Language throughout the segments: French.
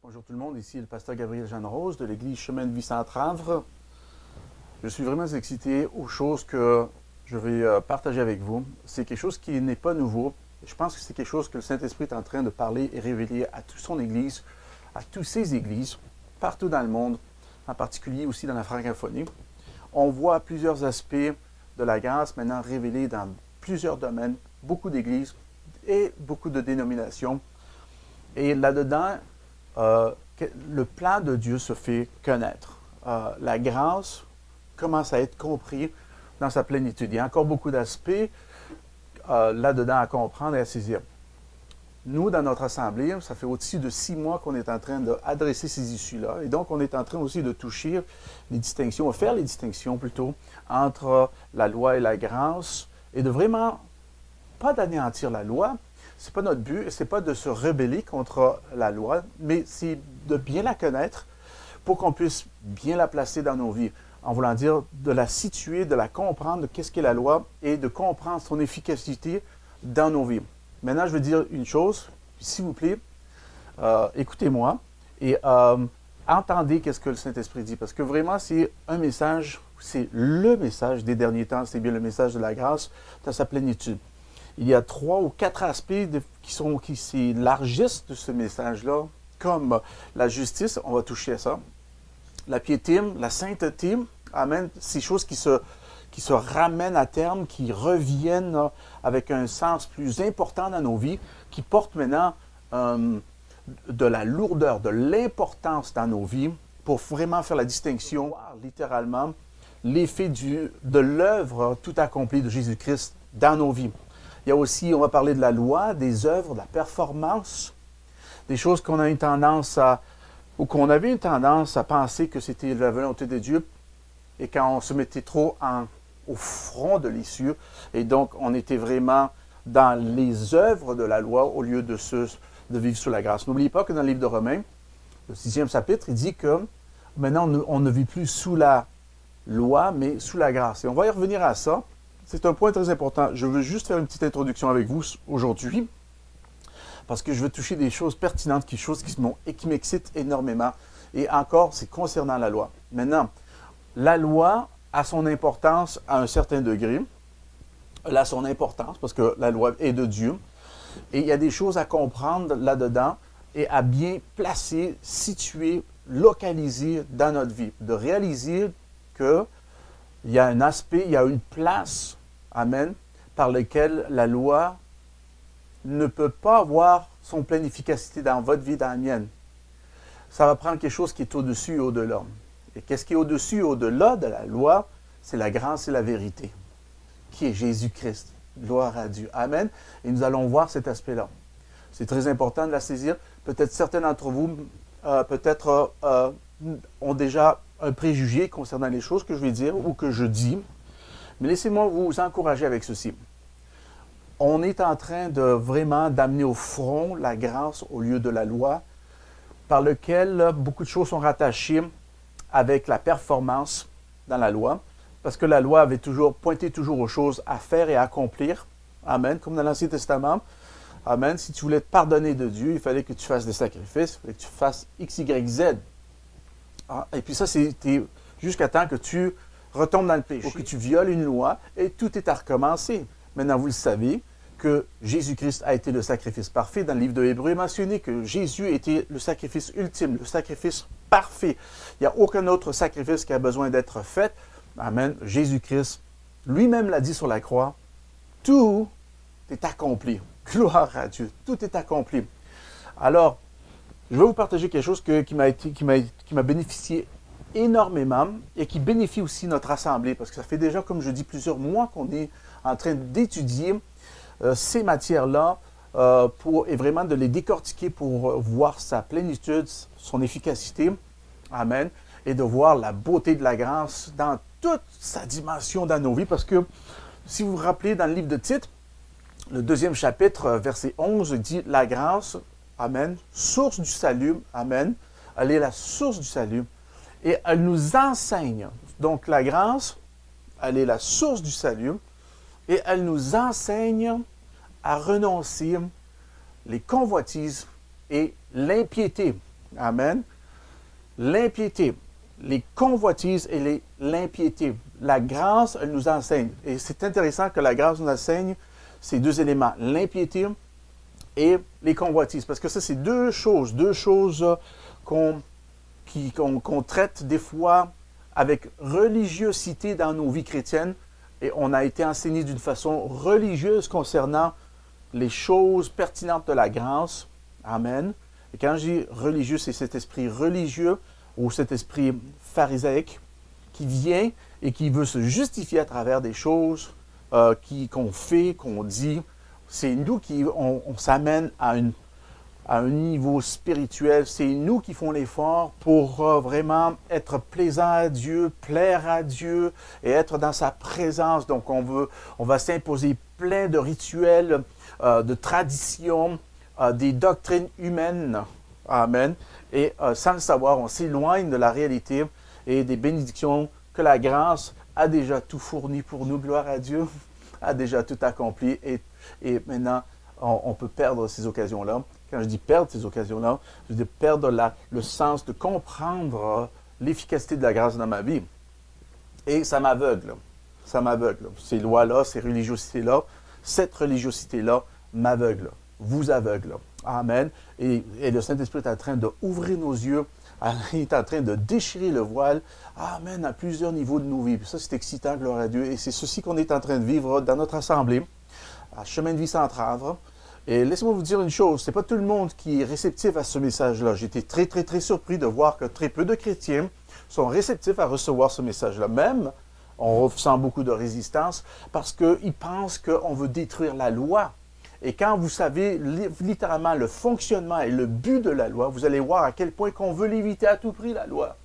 Bonjour tout le monde, ici le pasteur Gabriel Jeanne Rose de l'église Chemin de Vie Centre-Havre. Je suis vraiment excité aux choses que je vais partager avec vous. C'est quelque chose qui n'est pas nouveau. Je pense que c'est quelque chose que le Saint-Esprit est en train de parler et révéler à toute son église, à toutes ses églises, partout dans le monde, en particulier aussi dans la francophonie. On voit plusieurs aspects de la grâce maintenant révélés dans plusieurs domaines, beaucoup d'églises et beaucoup de dénominations. Et là-dedans, le plan de Dieu se fait connaître. La grâce commence à être comprise dans sa plénitude. Il y a encore beaucoup d'aspects là-dedans à comprendre et à saisir. Nous, dans notre assemblée, ça fait au-dessus de 6 mois qu'on est en train d'adresser ces issues-là. Et donc, on est en train aussi de toucher les distinctions, faire les distinctions plutôt, entre la loi et la grâce, et de vraiment, pas d'anéantir la loi. Ce n'est pas notre but, ce n'est pas de se rebeller contre la loi, mais c'est de bien la connaître pour qu'on puisse bien la placer dans nos vies. En voulant dire de la situer, de la comprendre, de qu'est-ce qu'est la loi et de comprendre son efficacité dans nos vies. Maintenant, je veux dire une chose, s'il vous plaît, écoutez-moi et entendez qu'est-ce que le Saint-Esprit dit, parce que vraiment, c'est un message, c'est le message des derniers temps, c'est bien le message de la grâce dans sa plénitude. Il y a 3 ou 4 aspects qui s'élargissent de ce message-là, comme la justice, on va toucher à ça, la piété, la sainteté, amen, ces choses qui se ramènent à terme, qui reviennent avec un sens plus important dans nos vies, qui portent maintenant de la lourdeur, de l'importance dans nos vies pour vraiment faire la distinction, littéralement, l'effet de l'œuvre tout accomplie de Jésus-Christ dans nos vies. Il y a aussi, on va parler de la loi, des œuvres, de la performance, des choses qu'on a une tendance ou qu'on avait une tendance à penser que c'était la volonté de Dieu, et quand on se mettait trop au front de l'issue, et donc on était vraiment dans les œuvres de la loi au lieu de vivre sous la grâce. N'oubliez pas que dans le livre de Romains, le 6e chapitre, il dit que maintenant on ne vit plus sous la loi, mais sous la grâce. Et on va y revenir à ça. C'est un point très important. Je veux juste faire une petite introduction avec vous aujourd'hui, parce que je veux toucher des choses pertinentes, des choses qui m'excitent énormément. Et encore, c'est concernant la loi. Maintenant, la loi a son importance à un certain degré. Elle a son importance parce que la loi est de Dieu. Et il y a des choses à comprendre là-dedans et à bien placer, situer, localiser dans notre vie. De réaliser qu'il y a un aspect, il y a une place, amen, par lequel la loi ne peut pas avoir son pleine efficacité dans votre vie, dans la mienne. Ça va prendre quelque chose qui est au-dessus et au-delà. Et qu'est-ce qui est au-dessus et au-delà de la loi? C'est la grâce et la vérité, qui est Jésus-Christ. Gloire à Dieu. Amen. Et nous allons voir cet aspect-là. C'est très important de la saisir. Peut-être certains d'entre vous, ont déjà un préjugé concernant les choses que je vais dire ou que je dis. Mais laissez-moi vous encourager avec ceci. On est en train de vraiment d'amener au front la grâce au lieu de la loi, par lequel beaucoup de choses sont rattachées avec la performance dans la loi, parce que la loi avait pointé toujours aux choses à faire et à accomplir. Amen. Comme dans l'Ancien Testament. Amen. Si tu voulais te pardonner de Dieu, il fallait que tu fasses des sacrifices, il fallait que tu fasses X, Y, Z. Et puis ça, c'était jusqu'à temps que tu retombes dans le péché, ou que tu violes une loi, et tout est à recommencer. Maintenant, vous le savez, que Jésus-Christ a été le sacrifice parfait. Dans le livre de Hébreux, il est mentionné que Jésus était le sacrifice ultime, le sacrifice parfait. Il n'y a aucun autre sacrifice qui a besoin d'être fait. Amen. Jésus-Christ, lui-même l'a dit sur la croix, tout est accompli. Gloire à Dieu. Tout est accompli. Alors, je vais vous partager quelque chose qui m'a bénéficié énormément et qui bénéficie aussi notre assemblée, parce que ça fait déjà, comme je dis, plusieurs mois qu'on est en train d'étudier ces matières-là et vraiment de les décortiquer pour voir sa plénitude, son efficacité. Amen. Et de voir la beauté de la grâce dans toute sa dimension dans nos vies. Parce que, si vous vous rappelez, dans le livre de Tite, le 2e chapitre, verset 11, dit « La grâce, amen, source du salut, amen, elle est la source du salut. Et elle nous enseigne. » Donc, la grâce, elle est la source du salut. Et elle nous enseigne à renoncer les convoitises et l'impiété. Amen. L'impiété, les convoitises et l'impiété. La grâce, elle nous enseigne. Et c'est intéressant que la grâce nous enseigne ces deux éléments, l'impiété et les convoitises. Parce que ça, c'est deux choses qu'on traite des fois avec religiosité dans nos vies chrétiennes. Et on a été enseigné d'une façon religieuse concernant les choses pertinentes de la grâce. Amen. Et quand je dis religieux, c'est cet esprit religieux ou cet esprit pharisaïque qui vient et qui veut se justifier à travers des choses qu'on fait, qu'on dit. C'est nous qui on s'amène à un niveau spirituel. C'est nous qui font l'effort pour vraiment être plaisant à Dieu, plaire à Dieu et être dans sa présence. Donc, on va s'imposer plein de rituels, de traditions, des doctrines humaines. Amen. Et sans le savoir, on s'éloigne de la réalité et des bénédictions que la grâce a déjà tout fourni pour nous. Gloire à Dieu, a déjà tout accompli. Et maintenant, on peut perdre ces occasions-là. Quand je dis perdre ces occasions-là, je dis perdre le sens de comprendre l'efficacité de la grâce dans ma vie. Et ça m'aveugle. Ça m'aveugle. Ces lois-là, ces religiosités-là, cette religiosité-là m'aveugle. Vous aveugle. Amen. Et le Saint-Esprit est en train d'ouvrir nos yeux. Il est en train de déchirer le voile. Amen. À plusieurs niveaux de nos vies. Puis ça, c'est excitant, gloire à Dieu. Et c'est ceci qu'on est en train de vivre dans notre assemblée, à Chemin de vie sans Travre. Et laissez-moi vous dire une chose, ce n'est pas tout le monde qui est réceptif à ce message-là. J'ai été très, très, très surpris de voir que très peu de chrétiens sont réceptifs à recevoir ce message-là. Même, on ressent beaucoup de résistance parce qu'ils pensent qu'on veut détruire la loi. Et quand vous savez littéralement le fonctionnement et le but de la loi, vous allez voir à quel point qu'on veut l'éviter à tout prix, la loi.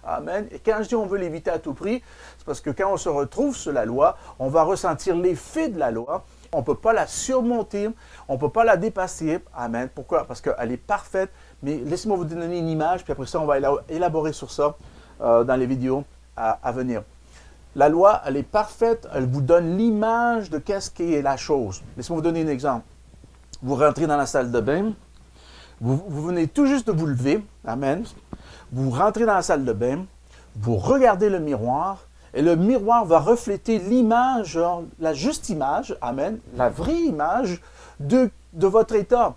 Amen. Et quand je dis on veut l'éviter à tout prix, c'est parce que quand on se retrouve sur la loi, on va ressentir l'effet de la loi. On ne peut pas la surmonter, on ne peut pas la dépasser. Amen. Pourquoi? Parce qu'elle est parfaite. Mais laissez-moi vous donner une image, puis après ça, on va élaborer sur ça dans les vidéos à venir. La loi, elle est parfaite, elle vous donne l'image de qu'est-ce qu'est la chose. Laissez-moi vous donner un exemple. Vous rentrez dans la salle de bain, vous venez tout juste de vous lever, amen. Vous rentrez dans la salle de bain, vous regardez le miroir, et le miroir va refléter l'image, la juste image, amen, la vraie image de votre état.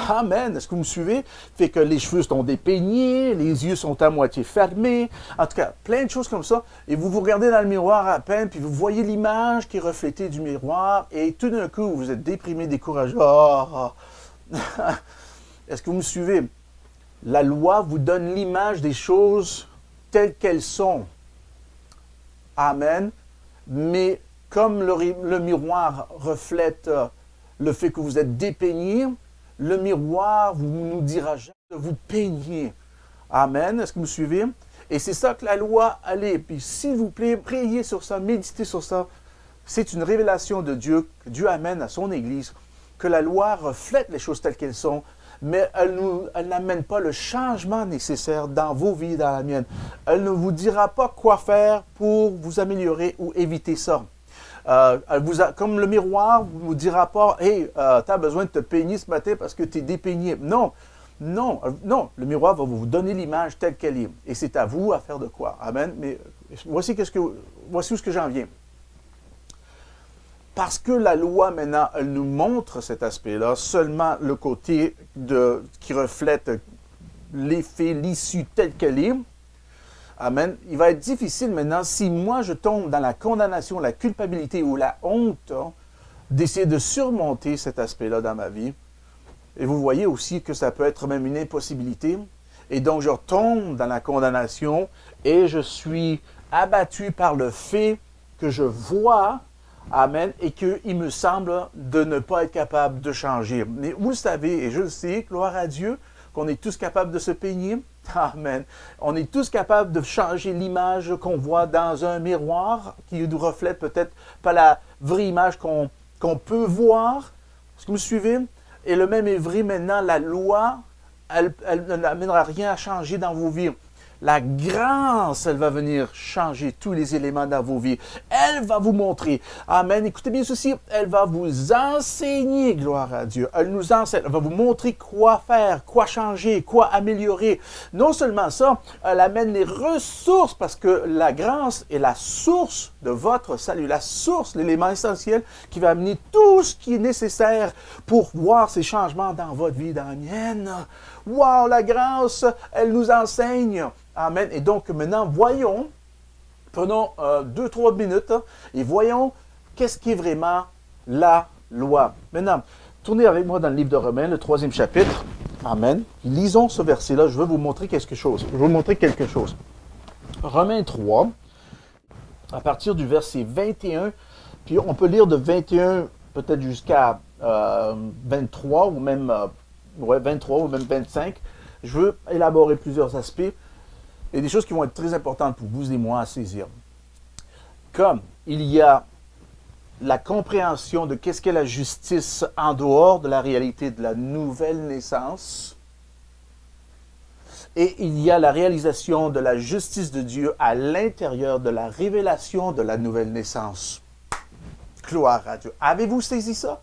Amen. Est-ce que vous me suivez? Fait que les cheveux sont dépeignés, les yeux sont à moitié fermés. En tout cas, plein de choses comme ça. Et vous vous regardez dans le miroir à peine, puis vous voyez l'image qui est reflétée du miroir, et tout d'un coup, vous êtes déprimé, découragé. Oh. Est-ce que vous me suivez? La loi vous donne l'image des choses telles qu'elles sont. Amen. Mais comme le miroir reflète le fait que vous êtes dépeigné, le miroir nous dira jamais de vous peigner. Amen. Est-ce que vous me suivez? Et c'est ça que la loi allait. Puis s'il vous plaît, priez sur ça, méditez sur ça. C'est une révélation de Dieu que Dieu amène à son Église, que la loi reflète les choses telles qu'elles sont, mais elle n'amène pas le changement nécessaire dans vos vies, dans la mienne. Elle ne vous dira pas quoi faire pour vous améliorer ou éviter ça. Comme le miroir ne vous dira pas « Hey, tu as besoin de te peigner ce matin parce que tu es dépeigné. » Non, non, non. Le miroir va vous donner l'image telle qu'elle est. Et c'est à vous à faire de quoi. Amen. Mais voici où ce que j'en viens. Parce que la loi, maintenant, elle nous montre cet aspect-là, seulement le côté qui reflète l'effet, l'issue telle qu'elle est. Amen. Il va être difficile maintenant, si moi je tombe dans la condamnation, la culpabilité ou la honte, d'essayer de surmonter cet aspect-là dans ma vie. Et vous voyez aussi que ça peut être même une impossibilité. Et donc je tombe dans la condamnation et je suis abattu par le fait que je vois, amen, et qu'il me semble de ne pas être capable de changer. Mais vous le savez, et je le sais, gloire à Dieu, qu'on est tous capables de se peigner. Amen. On est tous capables de changer l'image qu'on voit dans un miroir qui nous reflète peut-être pas la vraie image qu'on peut voir. Est-ce que vous me suivez? Et le même est vrai maintenant, la loi, elle n'amènera rien à changer dans vos vies. La grâce, elle va venir changer tous les éléments dans vos vies. Elle va vous montrer. Amen. Écoutez bien ceci. Elle va vous enseigner, gloire à Dieu. Elle nous enseigne. Elle va vous montrer quoi faire, quoi changer, quoi améliorer. Non seulement ça, elle amène les ressources parce que la grâce est la source de votre salut. La source, l'élément essentiel qui va amener tout ce qui est nécessaire pour voir ces changements dans votre vie, dans la mienne. Wow, la grâce, elle nous enseigne. Amen. Et donc, maintenant, voyons, prenons 2-3 minutes et voyons qu'est-ce qui est vraiment la loi. Maintenant, tournez avec moi dans le livre de Romains, le 3e chapitre. Amen. Lisons ce verset-là. Je veux vous montrer quelque chose. Je vais vous montrer quelque chose. Romains 3, à partir du verset 21, puis on peut lire de 21 peut-être jusqu'à 23 ou même 23 ou même 25. Je veux élaborer plusieurs aspects et des choses qui vont être très importantes pour vous et moi à saisir. Comme il y a la compréhension de qu'est-ce qu'est la justice en dehors de la réalité de la nouvelle naissance, et il y a la réalisation de la justice de Dieu à l'intérieur de la révélation de la nouvelle naissance. Gloire à Dieu. Avez-vous saisi ça?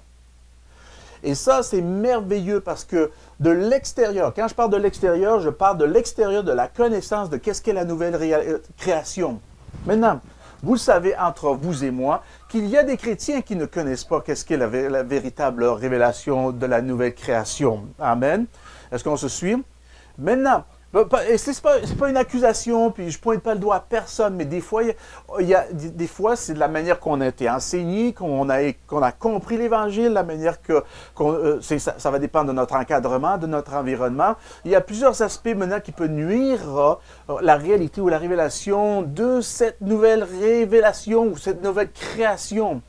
Et ça, c'est merveilleux parce que de l'extérieur, quand je parle de l'extérieur, je parle de l'extérieur de la connaissance de qu'est-ce qu'est la nouvelle création. Maintenant, vous le savez entre vous et moi qu'il y a des chrétiens qui ne connaissent pas qu'est-ce qu'est la véritable révélation de la nouvelle création. Amen. Est-ce qu'on se suit? Maintenant, ce n'est pas une accusation, puis je ne pointe pas le doigt à personne, mais des fois, des fois c'est de la manière qu'on a été enseigné, qu'on a compris l'Évangile, la manière ça va dépendre de notre encadrement, de notre environnement. Il y a plusieurs aspects maintenant qui peuvent nuire à la réalité ou la révélation de cette nouvelle révélation ou cette nouvelle création.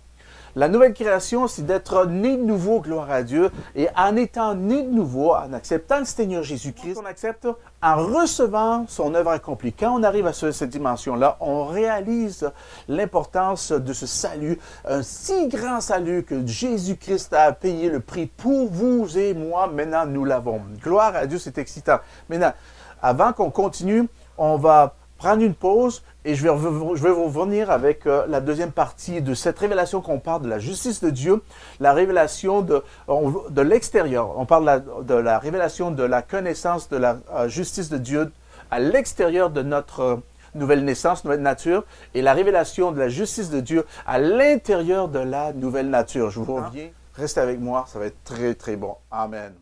La nouvelle création, c'est d'être né de nouveau, gloire à Dieu. Et en étant né de nouveau, en acceptant le Seigneur Jésus-Christ, on accepte en recevant son œuvre accomplie. Quand on arrive à cette dimension-là, on réalise l'importance de ce salut, un si grand salut que Jésus-Christ a payé le prix pour vous et moi. Maintenant, nous l'avons. Gloire à Dieu, c'est excitant. Maintenant, avant qu'on continue, on va prendre une pause et je vais vous revenir avec la deuxième partie de cette révélation qu'on parle de la justice de Dieu, la révélation de l'extérieur. On parle de la révélation de la connaissance de la justice de Dieu à l'extérieur de notre nouvelle naissance, nouvelle nature, et la révélation de la justice de Dieu à l'intérieur de la nouvelle nature. Je vous reviens. Restez avec moi, ça va être très, très bon. Amen.